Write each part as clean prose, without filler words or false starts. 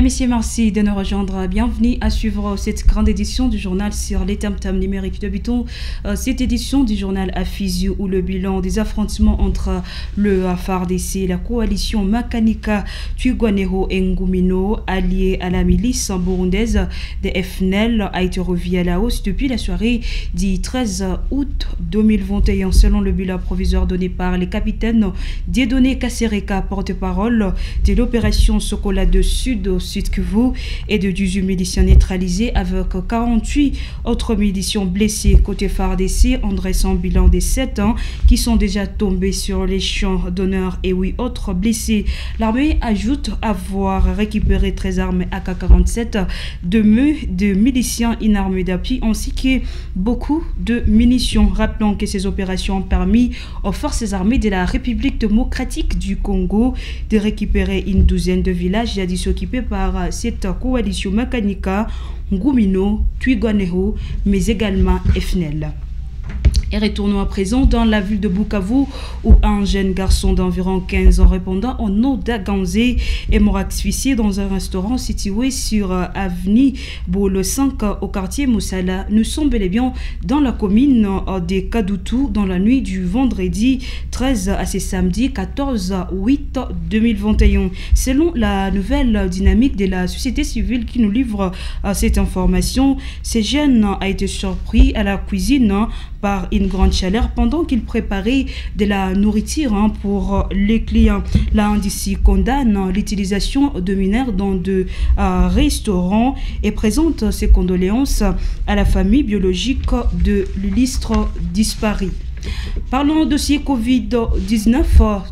messieurs, merci de nous rejoindre. Bienvenue à suivre cette grande édition du journal sur les tam-tams numériques. Débutons cette édition du journal à Fizi où le bilan des affrontements entre le FARDC et la coalition Makanika Twirwaneho et Ngumino, alliés à la milice burundaise des FNL, a été revu à la hausse depuis la soirée du 13 août 2021. Selon le bilan provisoire donné par les capitaines Dieudonné Kassereka, porte-parole de l'opération Sokola de Sud Kivu, et de 18 miliciens neutralisés avec 48 autres miliciens blessés. Côté FARDC, en dressant bilan des 7 ans qui sont déjà tombés sur les champs d'honneur et 8 autres blessés. L'armée ajoute avoir récupéré 13 armes AK-47, de miliciens inarmés d'appui ainsi que beaucoup de munitions. Rappelons que ces opérations ont permis aux forces armées de la République démocratique du Congo de récupérer une douzaine de villages jadis occupés par cette coalition Makanika, Ngumino, Twirwaneho, mais également FNL. Et retournons à présent dans la ville de Bukavu où un jeune garçon d'environ 15 ans répondant au nom d'Aganzé est mort asphyxié dans un restaurant situé sur avenue Bolo 5 au quartier Moussala. Nous sommes bel et bien dans la commune de Kadoutou dans la nuit du vendredi 13 à ce samedi 14 août 2021. Selon la nouvelle dynamique de la société civile qui nous livre cette information, ce jeune a été surpris à la cuisine par une grande chaleur pendant qu'il préparait de la nourriture pour les clients. La NDC condamne l'utilisation de mineurs dans de restaurants et présente ses condoléances à la famille biologique de l'illustre disparu. Parlons dossier Covid-19,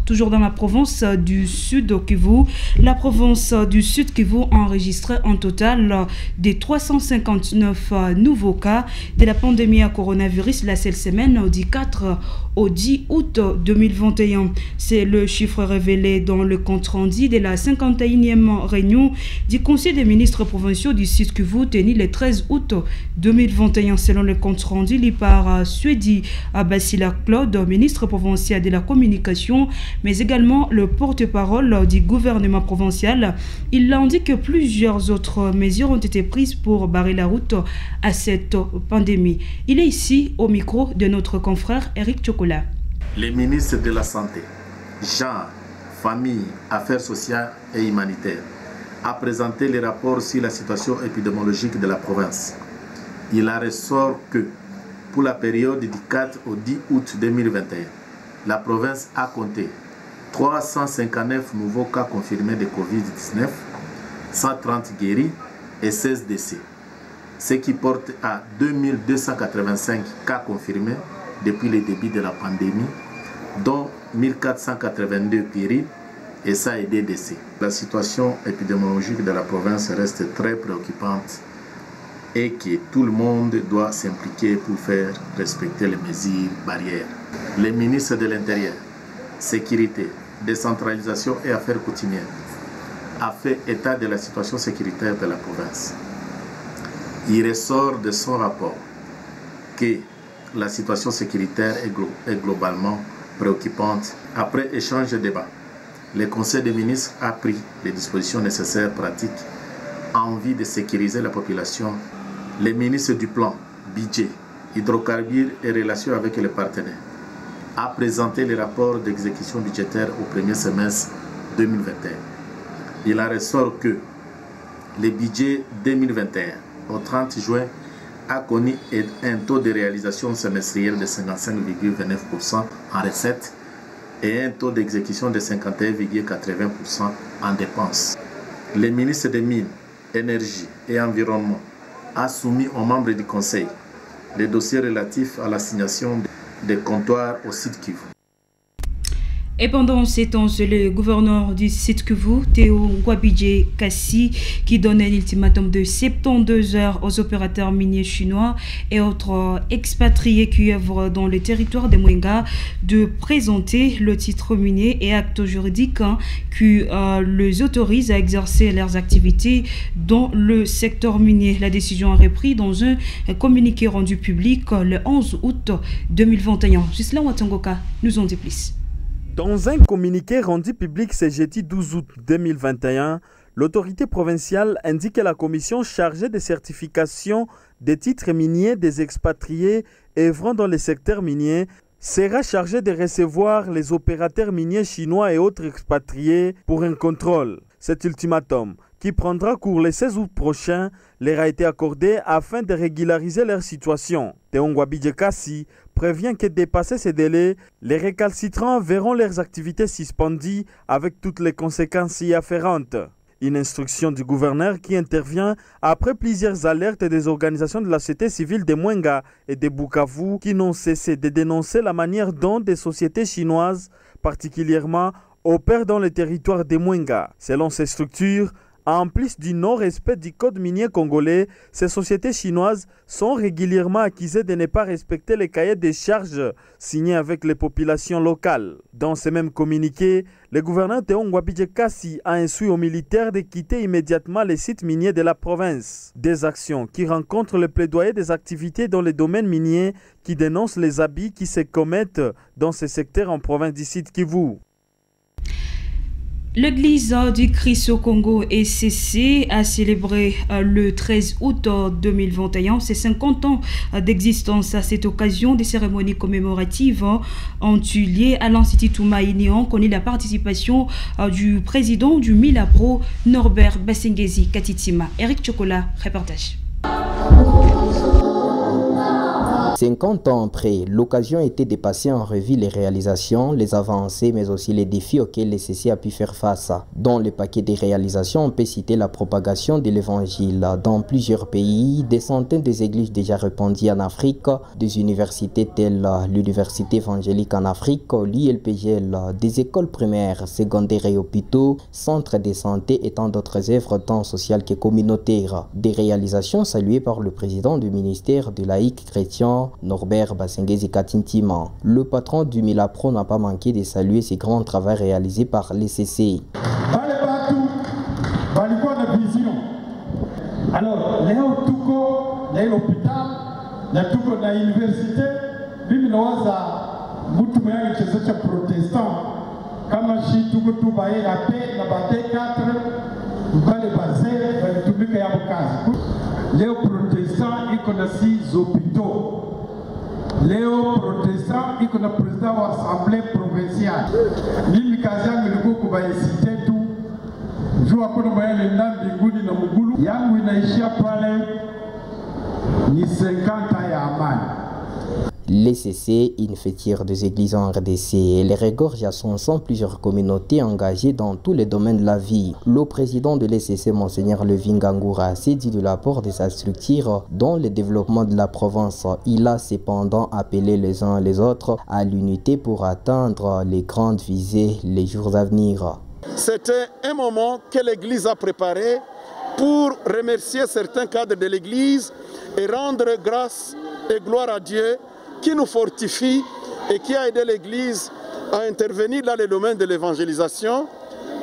toujours dans la province du Sud Kivu. La province du Sud Kivu a enregistré un total de 359 nouveaux cas de la pandémie à coronavirus la seule semaine du 4 au 10 août 2021. C'est le chiffre révélé dans le compte rendu de la 51e réunion du Conseil des ministres provinciaux du Sud Kivu tenu le 13 août 2021. Selon le compte rendu lu par Suedi Basila Claude, ministre provincial de la communication, mais également le porte-parole du gouvernement provincial, il indique que plusieurs autres mesures ont été prises pour barrer la route à cette pandémie. Il est ici au micro de notre confrère Eric Chocolat. Les ministres de la Santé, Genre, Famille, Affaires sociales et humanitaires a présenté les rapports sur la situation épidémiologique de la province. Il en ressort que pour la période du 4 au 10 août 2021, la province a compté 359 nouveaux cas confirmés de Covid-19, 130 guéris et 16 décès, ce qui porte à 2285 cas confirmés depuis le début de la pandémie, dont 1482 guéris et 102 décès. La situation épidémiologique de la province reste très préoccupante et que tout le monde doit s'impliquer pour faire respecter les mesures barrières. Les ministres de l'Intérieur, Sécurité, Décentralisation et Affaires coutumières a fait état de la situation sécuritaire de la province. Il ressort de son rapport que la situation sécuritaire est globalement préoccupante. Après échange de débats, le Conseil des ministres a pris les dispositions nécessaires pratiques en vue de sécuriser la population. Les ministres du plan, budget, hydrocarbures et relations avec les partenaires a présenté les rapports d'exécution budgétaire au premier semestre 2021. Il en ressort que le budget 2021 au 30 juin a connu un taux de réalisation semestrielle de 55,29% en recettes et un taux d'exécution de 51,80% en dépenses. Les ministres des Mines, Énergie et Environnement a soumis aux membres du Conseil les dossiers relatifs à l'assignation des comptoirs au site Kivu. Et pendant ces temps, c'est le gouverneur du site Kivu, Théo Ngwabidje Kassi, qui donnait l'ultimatum de 72 heures aux opérateurs miniers chinois et autres expatriés qui œuvrent dans le territoire de Mwenga de présenter le titre minier et acte juridique qui les autorise à exercer leurs activités dans le secteur minier. La décision a repris dans un communiqué rendu public le 11 août 2021. Gisela Watangoka nous en dit plus. Dans un communiqué rendu public ce jeudi 12 août 2021, L'autorité provinciale indique que la commission chargée des certifications des titres miniers des expatriés œuvrant dans le secteur minier sera chargée de recevoir les opérateurs miniers chinois et autres expatriés pour un contrôle. Cet ultimatum, qui prendra cours le 16 août prochain, leur a été accordé afin de régulariser leur situation. Teongwa Bidjekasi prévient que dépassé ces délais, les récalcitrants verront leurs activités suspendues avec toutes les conséquences y afférentes. Une instruction du gouverneur qui intervient après plusieurs alertes des organisations de la société civile de Mwenga et de Bukavu qui n'ont cessé de dénoncer la manière dont des sociétés chinoises, particulièrement, opèrent dans le territoire de Mwenga. Selon ces structures, en plus du non-respect du code minier congolais, ces sociétés chinoises sont régulièrement accusées de ne pas respecter les cahiers des charges signés avec les populations locales. Dans ce même communiqué, le gouverneur Teongwa Bidjekasi a instruit aux militaires de quitter immédiatement les sites miniers de la province. Des actions qui rencontrent le plaidoyer des activités dans les domaines miniers qui dénoncent les abus qui se commettent dans ces secteurs en province du Sud Kivu. L'église du Christ au Congo ECC a célébré le 13 août 2021 ses 50 ans d'existence. À cette occasion, des cérémonies commémoratives ont eu lieu à l'Institut Toumaïni. On connaît la participation du président du Milapro, Norbert Basengezi Katitima. Eric Chocolat, reportage. 50 ans après, l'occasion était de passer en revue les réalisations, les avancées, mais aussi les défis auxquels les CC a pu faire face. Dans le paquet des réalisations, on peut citer la propagation de l'évangile dans plusieurs pays, des centaines d'églises déjà répandues en Afrique, des universités telles l'Université évangélique en Afrique, l'ILPGL, des écoles primaires, secondaires et hôpitaux, centres de santé et tant d'autres œuvres tant sociales que communautaires. Des réalisations saluées par le président du ministère de laïcs chrétiens, Norbert Basengezi Katitima. Le patron du Milapro n'a pas manqué de saluer ces grands travaux réalisés par les CC. Alors, l'hôpital, l'université, protestant, kama shi tuko tubaye la paix na bate 4 bale bazé tumika ya kazi. Leo protestant iko na 6 hôpitaux. Leo protestant iko na président wa assemblée provinciale. Mimi kazi yangu ilikuwa kubaisite tu. Jua kuna mayele ndani mbinguni na mugulu. Yangu inaishia pale ni 50 ya amani. Les CC, une fêtière des églises en RDC, les regorge à son sein plusieurs communautés engagées dans tous les domaines de la vie. Le président de l'ECC, Monseigneur Levingangoura, s'est dit de l'apport de sa structure dans le développement de la province. Il a cependant appelé les uns et les autres à l'unité pour atteindre les grandes visées les jours à venir. C'était un moment que l'Église a préparé pour remercier certains cadres de l'Église et rendre grâce et gloire à Dieu qui nous fortifie et qui a aidé l'Église à intervenir dans les domaines de l'évangélisation,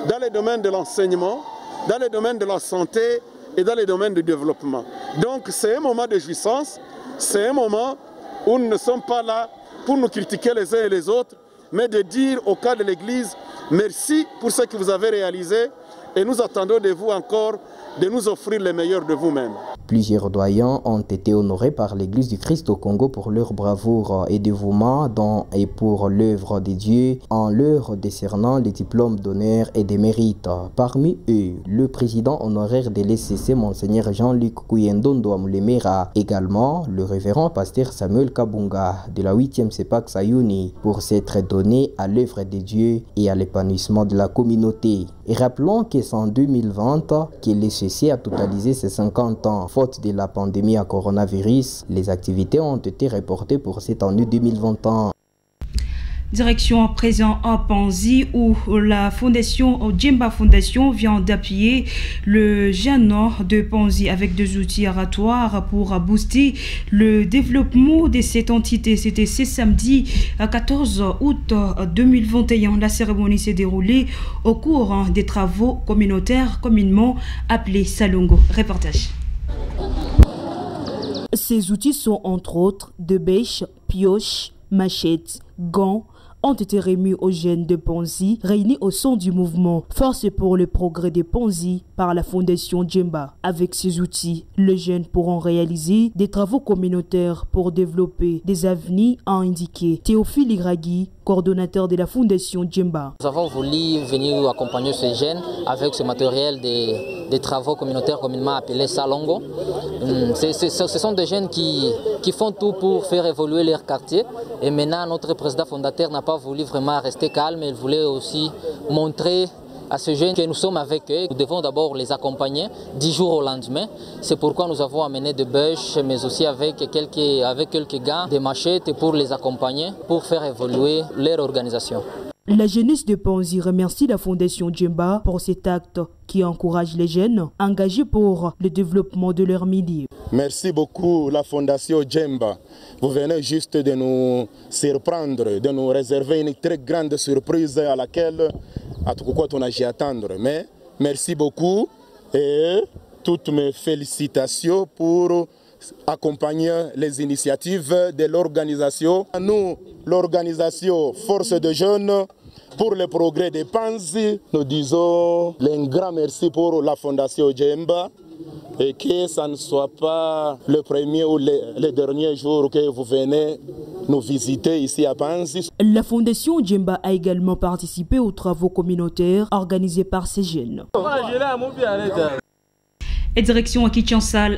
dans les domaines de l'enseignement, dans les domaines de la santé et dans les domaines du développement. Donc c'est un moment de jouissance, c'est un moment où nous ne sommes pas là pour nous critiquer les uns et les autres, mais de dire au cas de l'Église, merci pour ce que vous avez réalisé et nous attendons de vous encore de nous offrir le meilleur de vous-même. Plusieurs doyens ont été honorés par l'Église du Christ au Congo pour leur bravoure et dévouement et pour l'œuvre de Dieu en leur décernant les diplômes d'honneur et de mérite. Parmi eux, le président honoraire de l'ECC, Monseigneur Jean-Luc Kouyendondo Amulemera, également le révérend pasteur Samuel Kabunga de la 8e CEPAC Sayuni pour s'être donné à l'œuvre de Dieu et à l'épanouissement de la communauté. Et rappelons que c'est en 2020 que l'ECC a totalisé ses 50 ans. Faute de la pandémie à coronavirus, les activités ont été reportées pour cette année 2021. Direction à présent à Panzi où la fondation Djemba Foundation vient d'appuyer le jeune de Panzi avec des outils oratoires pour booster le développement de cette entité. C'était ce samedi 14 août 2021. La cérémonie s'est déroulée au cours des travaux communautaires communément appelés Salongo. Reportage. Ces outils sont entre autres de bêches, pioches, machettes, gants, ont été remis aux jeunes de Ponzi réunis au sein du mouvement Force pour le progrès de Ponzi par la Fondation Djemba. Avec ces outils, les jeunes pourront réaliser des travaux communautaires pour développer des avenirs, a indiqué Théophile Iragui, coordonnateur de la Fondation Djemba. Nous avons voulu venir accompagner ces jeunes avec ce matériel des travaux communautaires communément appelés Salongo. Ce sont des jeunes qui font tout pour faire évoluer leur quartier. Et maintenant, notre président fondateur n'a pas voulu vraiment rester calme. Il voulait aussi montrer à ces jeunes que nous sommes avec eux. Nous devons d'abord les accompagner 10 jours au lendemain. C'est pourquoi nous avons amené des bûches, mais aussi avec quelques gants, des machettes pour les accompagner, pour faire évoluer leur organisation. La jeunesse de Ponzi remercie la Fondation Djemba pour cet acte qui encourage les jeunes engagés pour le développement de leur milieu. Merci beaucoup la Fondation Djemba. Vous venez juste de nous surprendre, de nous réserver une très grande surprise à laquelle à tout quoi on a j'y attendre. Mais merci beaucoup et toutes mes félicitations pour accompagner les initiatives de l'organisation. Nous, l'organisation Force de Jeunes pour le progrès des Ponzi, nous disons un grand merci pour la Fondation Djemba et que ça ne soit pas le premier ou le dernier jour que vous venez nous visiter ici à Ponzi. La Fondation Djemba a également participé aux travaux communautaires organisés par ces jeunes. Et direction à Kinshasa,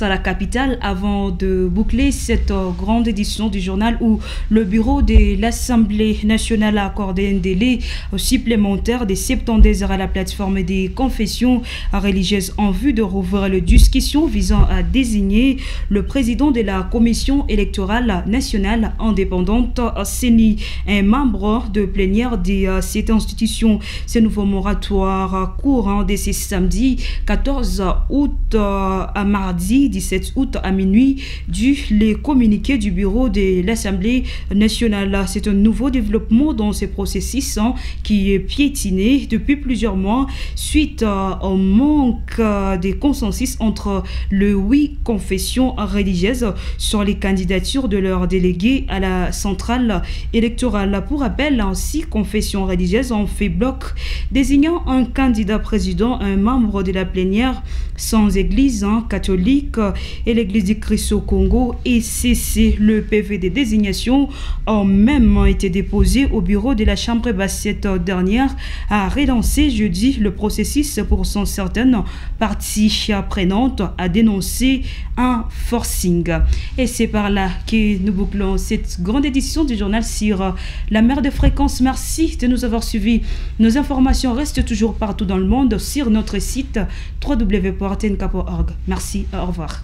la capitale, avant de boucler cette grande édition du journal où le bureau de l'Assemblée nationale a accordé un délai supplémentaire de 70 heures à la plateforme des confessions religieuses en vue de rouvrir la discussion visant à désigner le président de la Commission électorale nationale indépendante, CENI, un membre de plénière de cette institution. Ce nouveau moratoire courant de ce samedi 14 août à mardi 17 août à minuit dû les communiqués du bureau de l'Assemblée nationale. C'est un nouveau développement dans ce processus qui est piétiné depuis plusieurs mois suite au manque de consensus entre les 8 confessions religieuses sur les candidatures de leurs délégués à la centrale électorale. Pour rappel, 6 confessions religieuses ont fait bloc désignant un candidat président, un membre de la plénière sans église catholique et l'église du Christ au Congo et CC. Le PV de désignation ont même été déposé au bureau de la Chambre basse. Cette dernière a relancé jeudi le processus pour son certaines parties prenantes à dénoncer un forcing. Et c'est par là que nous bouclons cette grande édition du journal sur la mer de fréquence. Merci de nous avoir suivis. Nos informations restent toujours partout dans le monde sur notre site www.tnk.org. Merci, au revoir.